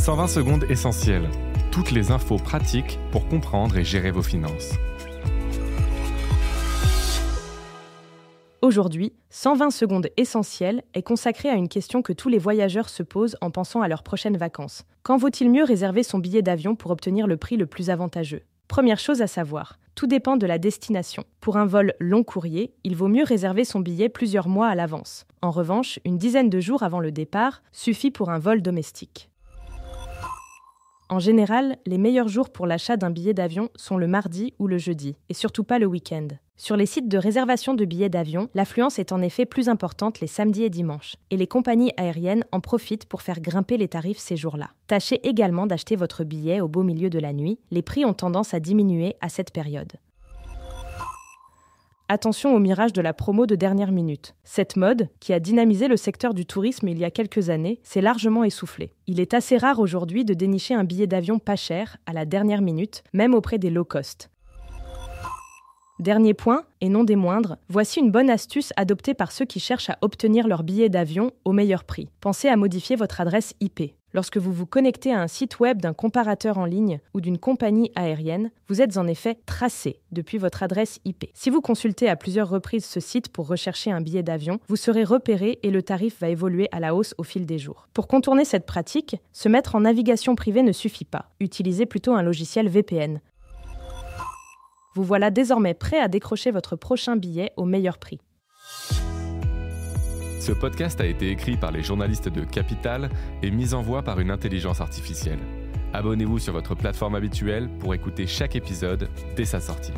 120 secondes essentielles. Toutes les infos pratiques pour comprendre et gérer vos finances. Aujourd'hui, 120 secondes essentielles est consacrée à une question que tous les voyageurs se posent en pensant à leurs prochaines vacances. Quand vaut-il mieux réserver son billet d'avion pour obtenir le prix le plus avantageux ? Première chose à savoir, tout dépend de la destination. Pour un vol long courrier, il vaut mieux réserver son billet plusieurs mois à l'avance. En revanche, une dizaine de jours avant le départ suffit pour un vol domestique. En général, les meilleurs jours pour l'achat d'un billet d'avion sont le mardi ou le jeudi, et surtout pas le week-end. Sur les sites de réservation de billets d'avion, l'affluence est en effet plus importante les samedis et dimanches, et les compagnies aériennes en profitent pour faire grimper les tarifs ces jours-là. Tâchez également d'acheter votre billet au beau milieu de la nuit, les prix ont tendance à diminuer à cette période. Attention au mirage de la promo de dernière minute. Cette mode, qui a dynamisé le secteur du tourisme il y a quelques années, s'est largement essoufflée. Il est assez rare aujourd'hui de dénicher un billet d'avion pas cher, à la dernière minute, même auprès des low cost. Dernier point, et non des moindres, voici une bonne astuce adoptée par ceux qui cherchent à obtenir leur billet d'avion au meilleur prix. Pensez à modifier votre adresse IP. Lorsque vous vous connectez à un site web d'un comparateur en ligne ou d'une compagnie aérienne, vous êtes en effet tracé depuis votre adresse IP. Si vous consultez à plusieurs reprises ce site pour rechercher un billet d'avion, vous serez repéré et le tarif va évoluer à la hausse au fil des jours. Pour contourner cette pratique, se mettre en navigation privée ne suffit pas. Utilisez plutôt un logiciel VPN. Vous voilà désormais prêt à décrocher votre prochain billet au meilleur prix. Ce podcast a été écrit par les journalistes de Capital et mis en voix par une intelligence artificielle. Abonnez-vous sur votre plateforme habituelle pour écouter chaque épisode dès sa sortie.